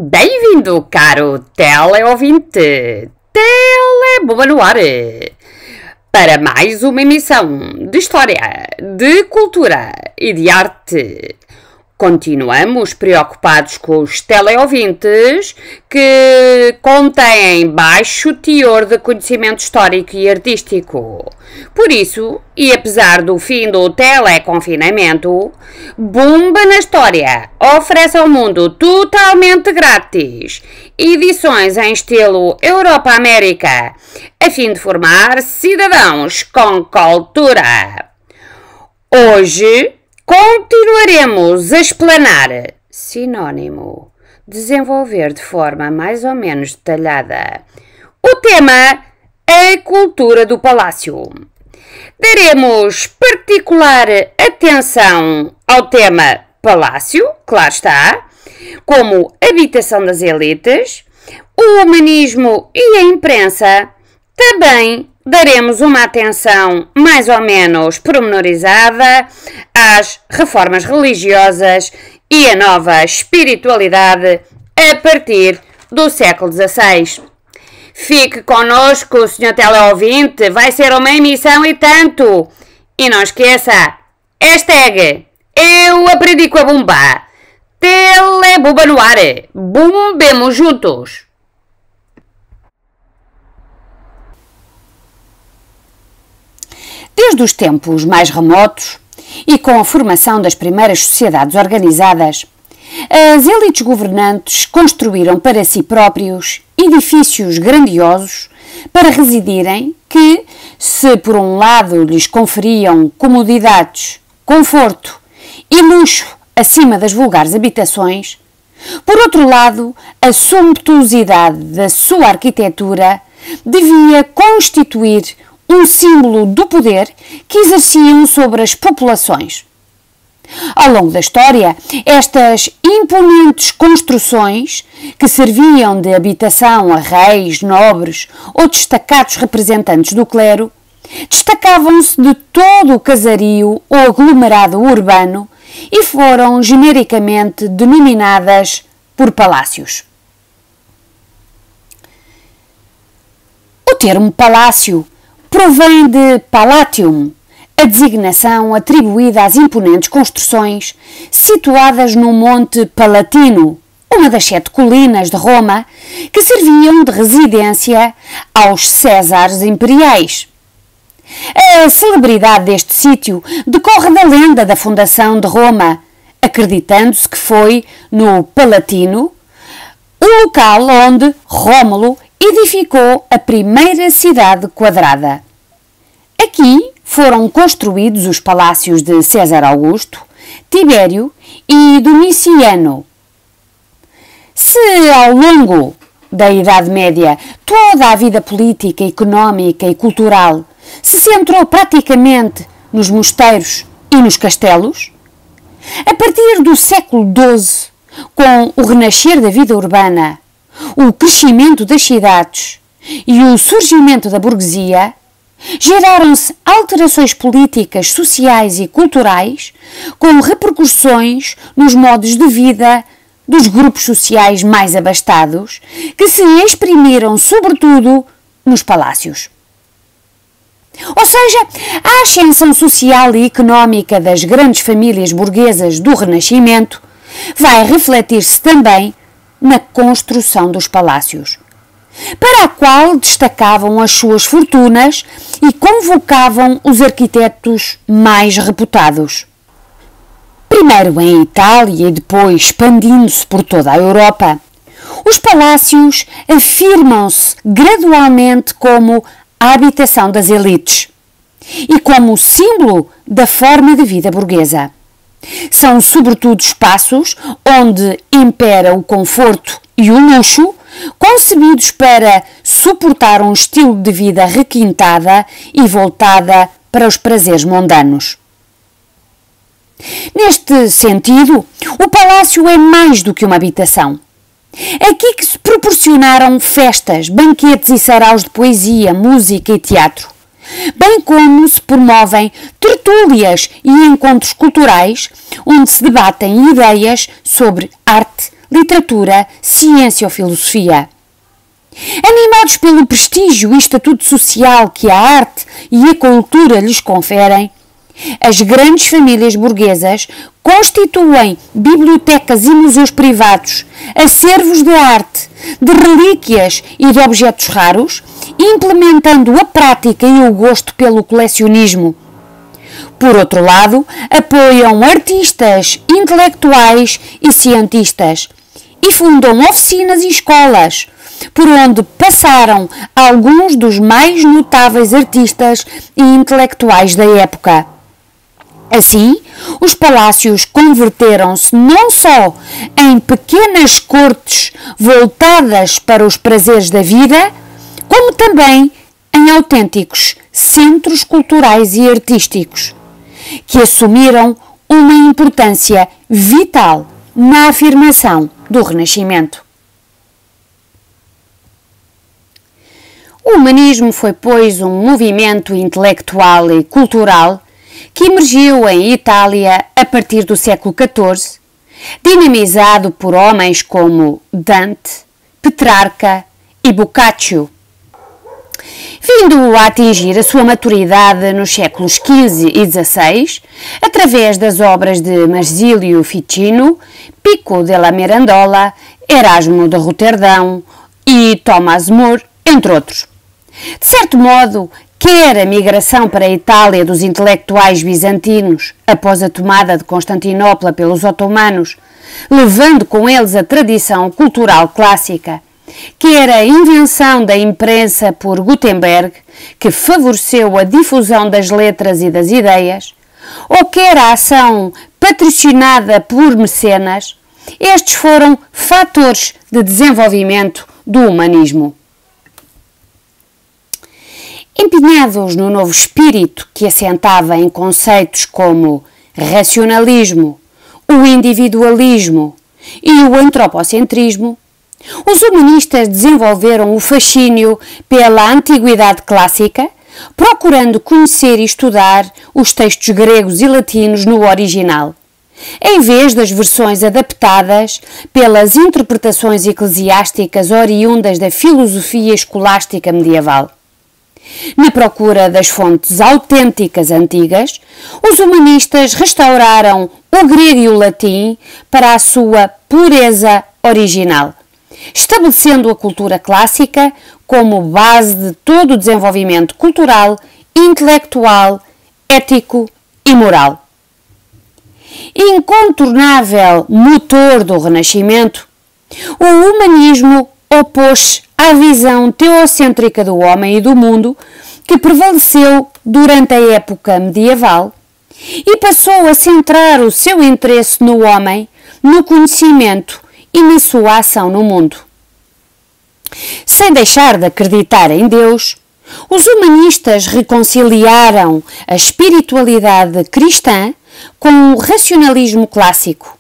Bem-vindo, caro teleouvinte, Teleboba no ar, para mais uma emissão de história, de cultura e de arte. Continuamos preocupados com os teleouvintes que contêm baixo teor de conhecimento histórico e artístico. Por isso, e apesar do fim do teleconfinamento, Bumba na História oferece ao mundo totalmente grátis edições em estilo Europa-América, a fim de formar cidadãos com cultura. Hoje continuaremos a explanar, sinónimo, desenvolver de forma mais ou menos detalhada, o tema a cultura do palácio. Daremos particular atenção ao tema palácio, claro está, como habitação das elites, o humanismo e a imprensa. Também daremos uma atenção mais ou menos pormenorizada às reformas religiosas e à nova espiritualidade a partir do século XVI. Fique connosco, Sr. Teleouvinte, vai ser uma emissão e tanto. E não esqueça, hashtag eu aprendi com a Bumba. Teleboba no ar, bumbemos juntos. Desde os tempos mais remotos e com a formação das primeiras sociedades organizadas, as elites governantes construíram para si próprios edifícios grandiosos para residirem que, se por um lado lhes conferiam comodidades, conforto e luxo acima das vulgares habitações, por outro lado, a sumptuosidade da sua arquitetura devia constituir um símbolo do poder que exerciam sobre as populações. Ao longo da história, estas imponentes construções, que serviam de habitação a reis, nobres ou destacados representantes do clero, destacavam-se de todo o casario ou aglomerado urbano e foram genericamente denominadas por palácios. O termo palácio provém de palatium, a designação atribuída às imponentes construções situadas no Monte Palatino, uma das 7 colinas de Roma, que serviam de residência aos Césares imperiais. A celebridade deste sítio decorre da lenda da fundação de Roma, acreditando-se que foi no Palatino, o local onde Rómulo edificou a primeira cidade quadrada. Aqui foram construídos os palácios de César Augusto, Tibério e Domiciano. Se ao longo da Idade Média toda a vida política, económica e cultural se centrou praticamente nos mosteiros e nos castelos, a partir do século XII, com o renascer da vida urbana, o crescimento das cidades e o surgimento da burguesia, geraram-se alterações políticas, sociais e culturais com repercussões nos modos de vida dos grupos sociais mais abastados, que se exprimiram sobretudo nos palácios. Ou seja, a ascensão social e económica das grandes famílias burguesas do Renascimento vai refletir-se também na construção dos palácios, para a qual destacavam as suas fortunas e convocavam os arquitetos mais reputados. Primeiro em Itália e depois expandindo-se por toda a Europa, os palácios afirmam-se gradualmente como a habitação das elites e como símbolo da forma de vida burguesa. São sobretudo espaços onde impera o conforto e o luxo, concebidos para suportar um estilo de vida requintada e voltada para os prazeres mundanos. Neste sentido, o palácio é mais do que uma habitação. Aqui que se proporcionaram festas, banquetes e saraus de poesia, música e teatro, bem como se promovem tertúlias e encontros culturais onde se debatem ideias sobre arte, literatura, ciência ou filosofia. Animados pelo prestígio e estatuto social que a arte e a cultura lhes conferem, as grandes famílias burguesas constituem bibliotecas e museus privados, acervos de arte, de relíquias e de objetos raros, implementando a prática e o gosto pelo colecionismo. Por outro lado, apoiam artistas, intelectuais e cientistas e fundam oficinas e escolas, por onde passaram alguns dos mais notáveis artistas e intelectuais da época. Assim, os palácios converteram-se não só em pequenas cortes voltadas para os prazeres da vida, como também em autênticos centros culturais e artísticos, que assumiram uma importância vital na afirmação do Renascimento. O humanismo foi, pois, um movimento intelectual e cultural que emergiu em Itália a partir do século XIV, dinamizado por homens como Dante, Petrarca e Boccaccio, vindo a atingir a sua maturidade nos séculos XV e XVI, através das obras de Marsilio Ficino, Pico della Mirandola, Erasmo de Roterdão e Thomas More, entre outros. De certo modo, quer a migração para a Itália dos intelectuais bizantinos após a tomada de Constantinopla pelos otomanos, levando com eles a tradição cultural clássica, quer a invenção da imprensa por Gutenberg, que favoreceu a difusão das letras e das ideias, ou quer a ação patrocinada por mecenas, estes foram fatores de desenvolvimento do humanismo. Empenhados no novo espírito que assentava em conceitos como racionalismo, o individualismo e o antropocentrismo, os humanistas desenvolveram o fascínio pela antiguidade clássica, procurando conhecer e estudar os textos gregos e latinos no original, em vez das versões adaptadas pelas interpretações eclesiásticas oriundas da filosofia escolástica medieval. Na procura das fontes autênticas antigas, os humanistas restauraram o grego e o latim para a sua pureza original, estabelecendo a cultura clássica como base de todo o desenvolvimento cultural, intelectual, ético e moral. Incontornável motor do Renascimento, o humanismo opôs-se à visão teocêntrica do homem e do mundo que prevaleceu durante a época medieval e passou a centrar o seu interesse no homem, no conhecimento e na sua ação no mundo. Sem deixar de acreditar em Deus, os humanistas reconciliaram a espiritualidade cristã com o racionalismo clássico,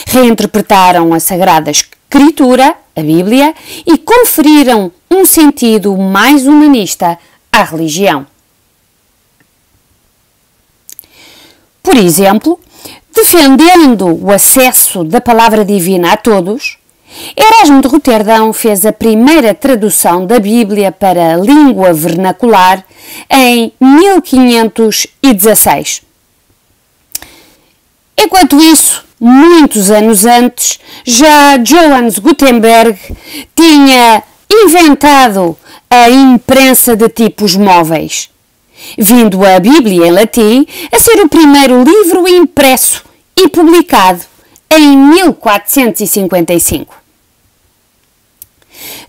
reinterpretaram a Sagrada Escritura, a Bíblia, e conferiram um sentido mais humanista à religião. Por exemplo, defendendo o acesso da palavra divina a todos, Erasmo de Roterdão fez a primeira tradução da Bíblia para a língua vernacular em 1516. Enquanto isso, muitos anos antes, já Johannes Gutenberg tinha inventado a imprensa de tipos móveis, vindo a Bíblia em latim a ser o primeiro livro impresso e publicado em 1455.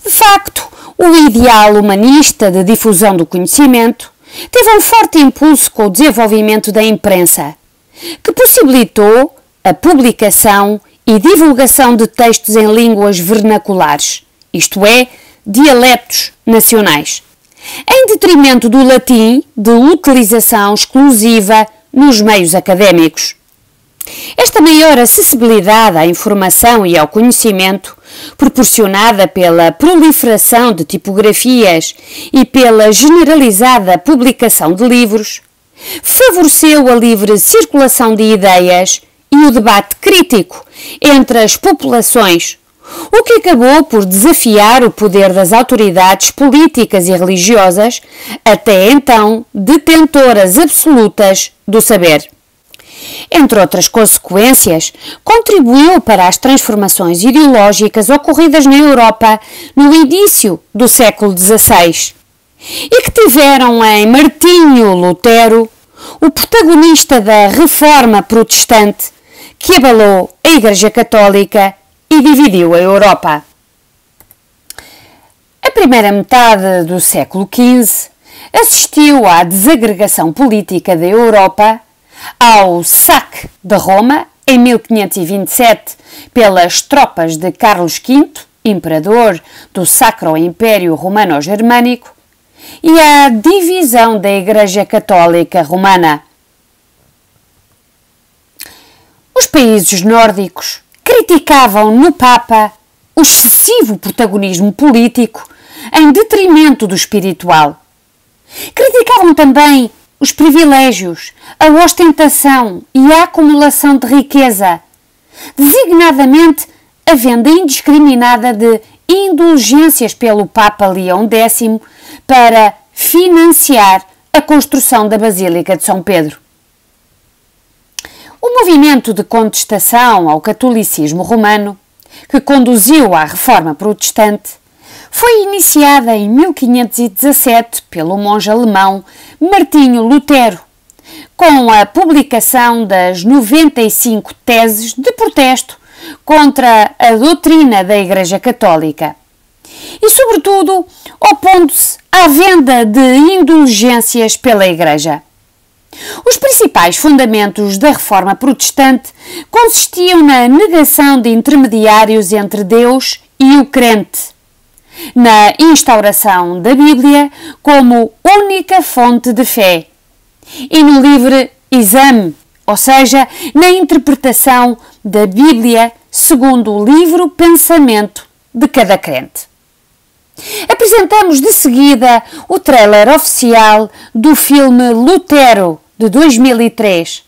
De facto, o ideal humanista de difusão do conhecimento teve um forte impulso com o desenvolvimento da imprensa, que possibilitou a publicação e divulgação de textos em línguas vernaculares, isto é, dialetos nacionais, em detrimento do latim de utilização exclusiva nos meios académicos. Esta maior acessibilidade à informação e ao conhecimento, proporcionada pela proliferação de tipografias e pela generalizada publicação de livros, favoreceu a livre circulação de ideias e o debate crítico entre as populações, o que acabou por desafiar o poder das autoridades políticas e religiosas, até então detentoras absolutas do saber. Entre outras consequências, contribuiu para as transformações ideológicas ocorridas na Europa no início do século XVI e que tiveram em Martinho Lutero, o protagonista da Reforma Protestante, que abalou a Igreja Católica e dividiu a Europa. A primeira metade do século XV assistiu à desagregação política da Europa, ao saque de Roma em 1527 pelas tropas de Carlos V, imperador do Sacro Império Romano-Germânico, e à divisão da Igreja Católica Romana. Os países nórdicos criticavam no Papa o excessivo protagonismo político em detrimento do espiritual. Criticavam também os privilégios, a ostentação e a acumulação de riqueza, designadamente a venda indiscriminada de indulgências pelo Papa Leão X para financiar a construção da Basílica de São Pedro. O movimento de contestação ao catolicismo romano, que conduziu à Reforma Protestante, foi iniciada em 1517 pelo monge alemão Martinho Lutero, com a publicação das 95 teses de protesto contra a doutrina da Igreja Católica e, sobretudo, opondo-se à venda de indulgências pela Igreja. Os principais fundamentos da Reforma Protestante consistiam na negação de intermediários entre Deus e o crente, na instauração da Bíblia como única fonte de fé e no livre exame, ou seja, na interpretação da Bíblia segundo o livre pensamento de cada crente. Apresentamos de seguida o trailer oficial do filme Lutero, de 2003,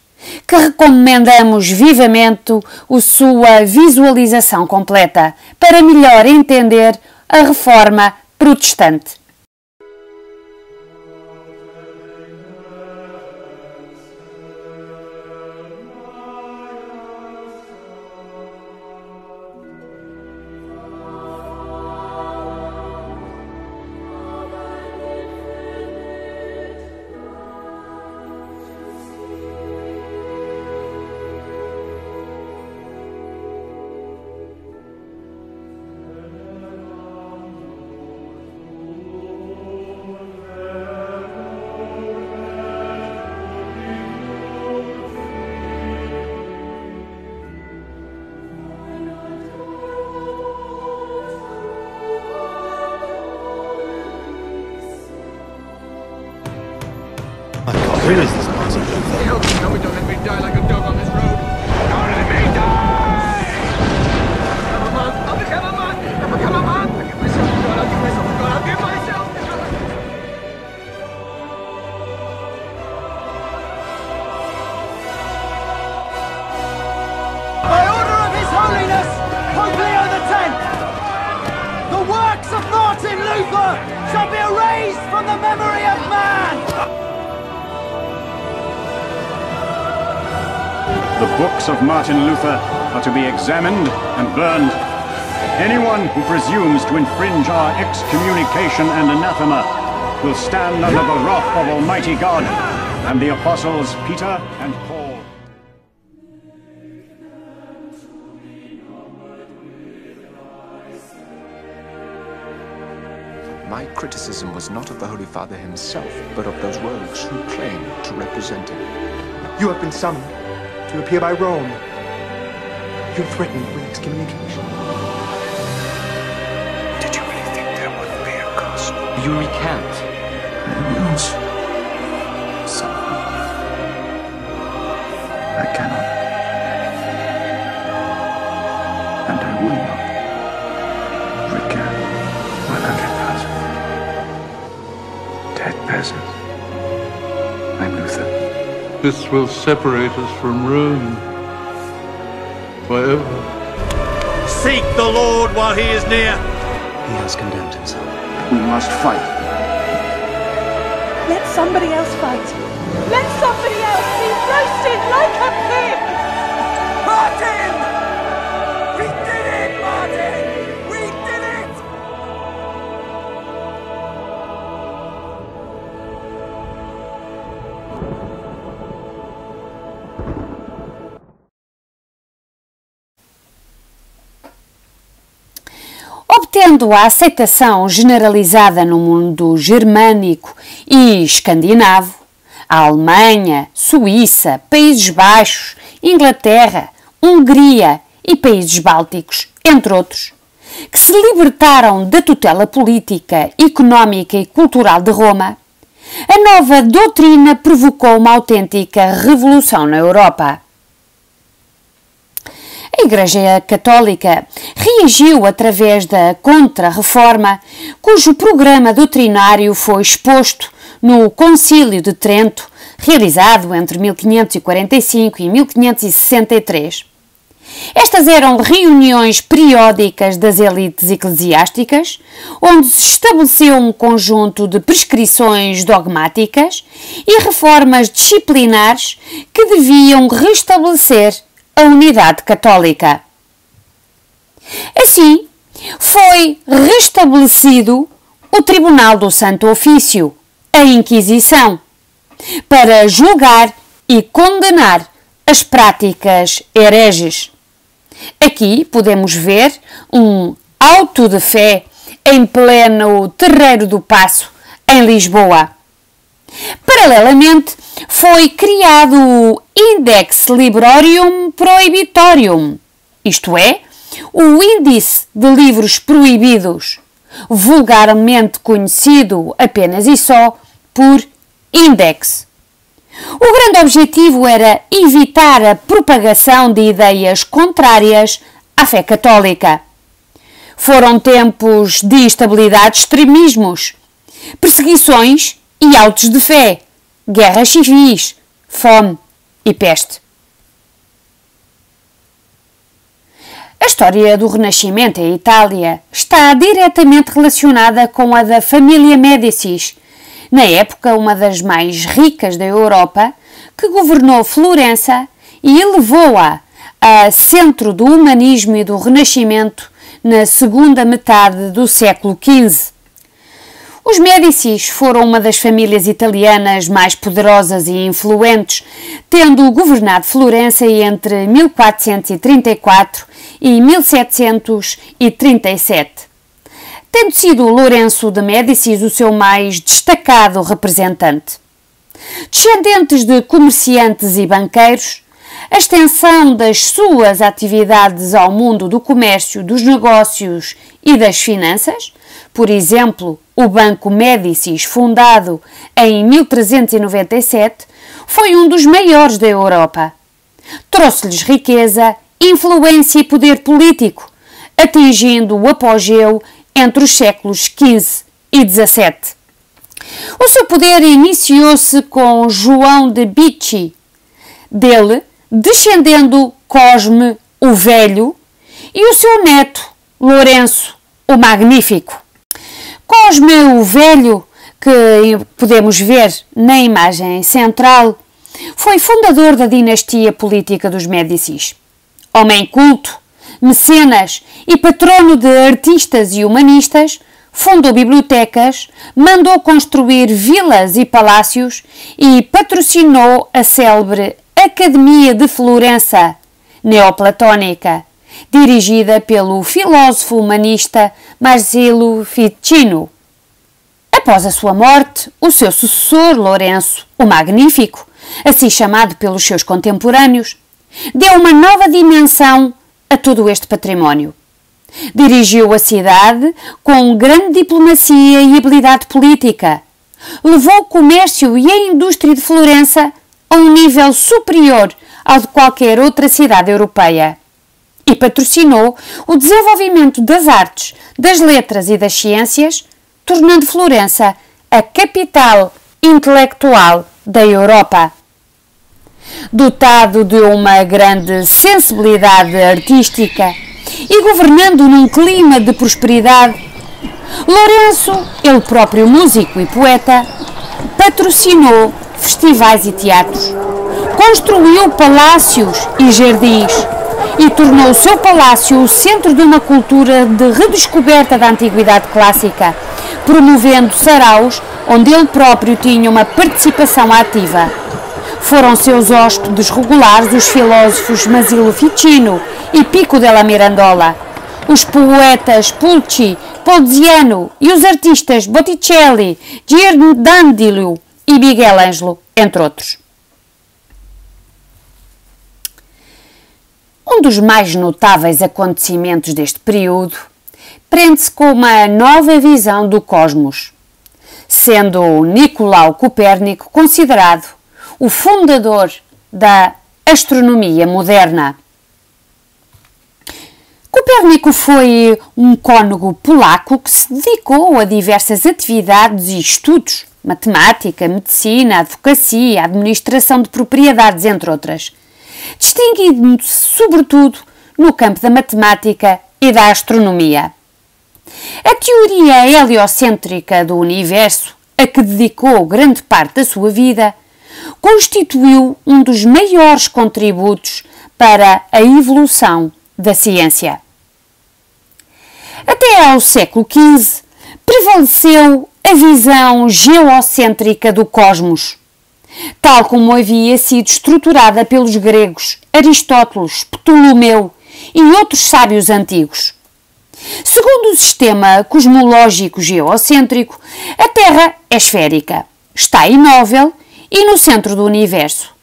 que recomendamos vivamente a sua visualização completa para melhor entender a Reforma Protestante. Where is this Martin Luther? No, don't let me die like a dog on this road. Don't let me die! I'll become a man! I'll become a man! I'll give myself to God, I'll give myself to God, I'll give myself to God! By order of His Holiness, Pope Leo X, the works of Martin Luther shall be erased from the memory of man! The books of Martin Luther are to be examined and burned. Anyone who presumes to infringe our excommunication and anathema will stand under the wrath of Almighty God and the apostles Peter and Paul. My criticism was not of the Holy Father himself, but of those rogues who claim to represent him. You have been summoned to appear by Rome. You're threatened with excommunication. Did you really think there wouldn't be a cost? You recant. Yes. So, I cannot. And I will not recant 100,000 dead peasants. I'm Luther. This will separate us from Rome forever. Seek the Lord while he is near. He has condemned himself. We must fight. Let somebody else fight. Let somebody else be roasted like a pig. Martin! We did it, Martin! We did it! Obtendo a aceitação generalizada no mundo germânico e escandinavo, a Alemanha, Suíça, Países Baixos, Inglaterra, Hungria e países bálticos, entre outros, que se libertaram da tutela política, económica e cultural de Roma, a nova doutrina provocou uma autêntica revolução na Europa. A Igreja Católica reagiu através da Contra-Reforma, cujo programa doutrinário foi exposto no Concílio de Trento, realizado entre 1545 e 1563. Estas eram reuniões periódicas das elites eclesiásticas, onde se estabeleceu um conjunto de prescrições dogmáticas e reformas disciplinares que deviam restabelecer a unidade católica. Assim, foi restabelecido o Tribunal do Santo Ofício, a Inquisição, para julgar e condenar as práticas hereges. Aqui podemos ver um auto de fé em pleno Terreiro do Paço, em Lisboa. Paralelamente, foi criado o Index Librorium Prohibitorium, isto é, o Índice de Livros Proibidos, vulgarmente conhecido apenas e só por Index. O grande objetivo era evitar a propagação de ideias contrárias à fé católica. Foram tempos de instabilidade, extremismos, perseguições e autos de fé, guerras civis, fome e peste. A história do Renascimento em Itália está diretamente relacionada com a da família Médicis, na época uma das mais ricas da Europa, que governou Florença e elevou-a a centro do humanismo e do Renascimento na segunda metade do século XV. Os Médicis foram uma das famílias italianas mais poderosas e influentes, tendo governado Florença entre 1434 e 1737. Tendo sido Lourenço de Médicis o seu mais destacado representante. Descendentes de comerciantes e banqueiros, a extensão das suas atividades ao mundo do comércio, dos negócios e das finanças, por exemplo, o Banco Médicis, fundado em 1397, foi um dos maiores da Europa. Trouxe-lhes riqueza, influência e poder político, atingindo o apogeu entre os séculos XV e XVII. O seu poder iniciou-se com João de Bicci, dele descendendo Cosme o Velho e o seu neto Lourenço o Magnífico. Cosme o Velho, que podemos ver na imagem central, foi fundador da dinastia política dos Médicis. Homem culto, mecenas e patrono de artistas e humanistas, fundou bibliotecas, mandou construir vilas e palácios e patrocinou a célebre Academia de Florença, neoplatónica, dirigida pelo filósofo humanista Marsilio Ficino. Após a sua morte, o seu sucessor, Lourenço o Magnífico, assim chamado pelos seus contemporâneos, deu uma nova dimensão a todo este património. Dirigiu a cidade com grande diplomacia e habilidade política. Levou o comércio e a indústria de Florença a um nível superior ao de qualquer outra cidade europeia. E patrocinou o desenvolvimento das artes, das letras e das ciências, tornando Florença a capital intelectual da Europa. Dotado de uma grande sensibilidade artística e governando num clima de prosperidade, Lourenço, ele próprio músico e poeta, patrocinou festivais e teatros, construiu palácios e jardins e tornou o seu palácio o centro de uma cultura de redescoberta da antiguidade clássica, promovendo saraus onde ele próprio tinha uma participação ativa. Foram seus hóspedes regulares os filósofos Masilo Ficino e Pico della Mirandola, os poetas Pulci, Poliziano e os artistas Botticelli, Ghirlandaio e Miguel Ângelo, entre outros. Um dos mais notáveis acontecimentos deste período prende-se com uma nova visão do cosmos, sendo Nicolau Copérnico considerado o fundador da astronomia moderna. Copérnico foi um cônego polaco que se dedicou a diversas atividades e estudos, matemática, medicina, advocacia, administração de propriedades, entre outras, distinguindo-se sobretudo no campo da matemática e da astronomia. A teoria heliocêntrica do universo, a que dedicou grande parte da sua vida, constituiu um dos maiores contributos para a evolução da ciência. Até ao século XV, prevaleceu a visão geocêntrica do cosmos, tal como havia sido estruturada pelos gregos Aristóteles, Ptolomeu e outros sábios antigos. Segundo o sistema cosmológico geocêntrico, a Terra é esférica, está imóvel e no centro do universo,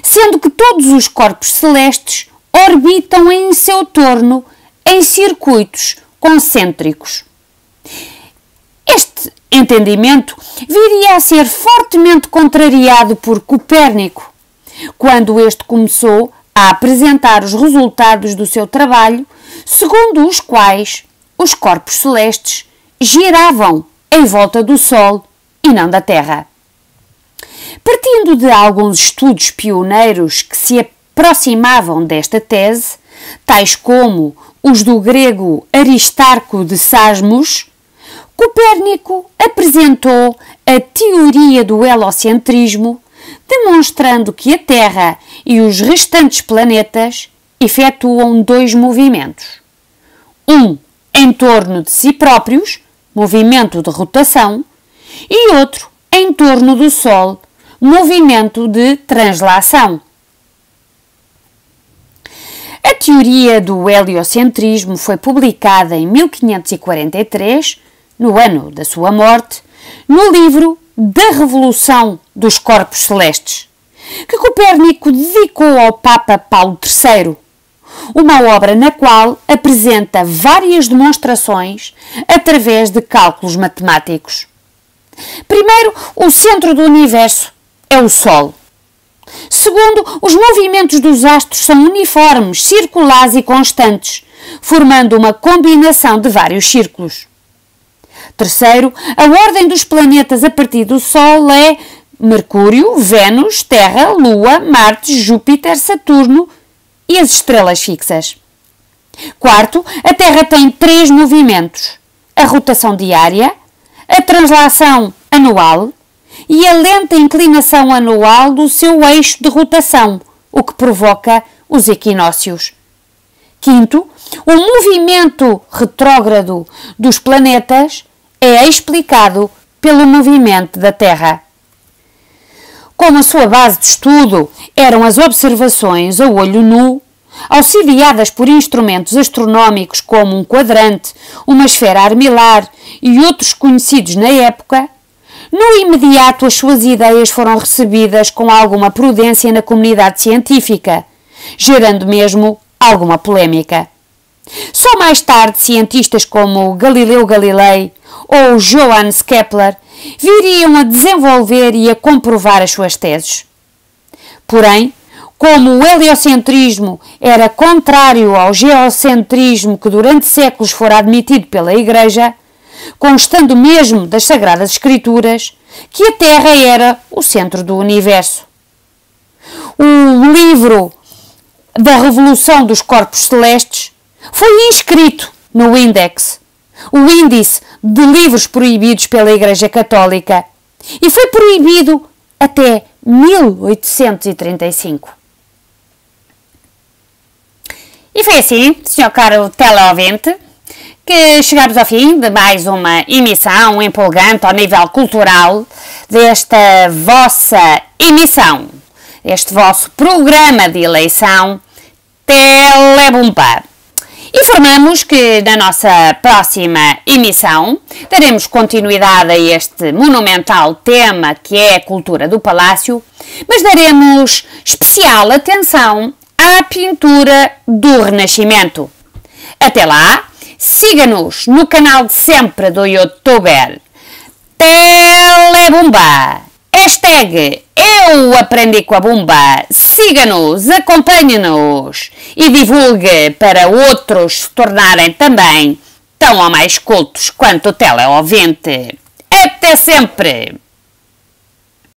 sendo que todos os corpos celestes orbitam em seu torno em circuitos concêntricos. Este entendimento viria a ser fortemente contrariado por Copérnico, quando este começou a apresentar os resultados do seu trabalho, segundo os quais os corpos celestes giravam em volta do Sol e não da Terra. Partindo de alguns estudos pioneiros que se aproximavam desta tese, tais como os do grego Aristarco de Samos, Copérnico apresentou a teoria do helocentrismo, demonstrando que a Terra e os restantes planetas efetuam dois movimentos. Um em torno de si próprios, movimento de rotação, e outro em torno do Sol, movimento de translação. A teoria do heliocentrismo foi publicada em 1543, no ano da sua morte, no livro Da Revolução dos Corpos Celestes, que Copérnico dedicou ao Papa Paulo III, uma obra na qual apresenta várias demonstrações através de cálculos matemáticos. Primeiro, o centro do universo é o Sol. Segundo, os movimentos dos astros são uniformes, circulares e constantes, formando uma combinação de vários círculos. Terceiro, a ordem dos planetas a partir do Sol é Mercúrio, Vênus, Terra, Lua, Marte, Júpiter, Saturno e as estrelas fixas. Quarto, a Terra tem 3 movimentos: a rotação diária, a translação anual e a lenta inclinação anual do seu eixo de rotação, o que provoca os equinócios. Quinto, o movimento retrógrado dos planetas é explicado pelo movimento da Terra. Como a sua base de estudo eram as observações a olho nu, auxiliadas por instrumentos astronómicos como um quadrante, uma esfera armilar e outros conhecidos na época, no imediato as suas ideias foram recebidas com alguma prudência na comunidade científica, gerando mesmo alguma polémica. Só mais tarde cientistas como Galileu Galilei ou Johannes Kepler viriam a desenvolver e a comprovar as suas teses. Porém, como o heliocentrismo era contrário ao geocentrismo que durante séculos fora admitido pela Igreja, constando mesmo das Sagradas Escrituras, que a Terra era o centro do universo. O livro da Revolução dos Corpos Celestes Foi inscrito no Índice de livros proibidos pela Igreja Católica e foi proibido até 1835. E foi assim, senhor caro teleouvinte, que chegamos ao fim de mais uma emissão empolgante ao nível cultural desta vossa emissão, este vosso programa de eleição Telebumba. Informamos que na nossa próxima emissão daremos continuidade a este monumental tema que é a cultura do Palácio, mas daremos especial atenção à pintura do Renascimento. Até lá, siga-nos no canal de sempre do youtuber Telebumba. Hashtag Eu Aprendi com a Bumba. Siga-nos, acompanhe-nos e divulgue para outros se tornarem também tão ou mais cultos quanto o teleouvinte. Até sempre!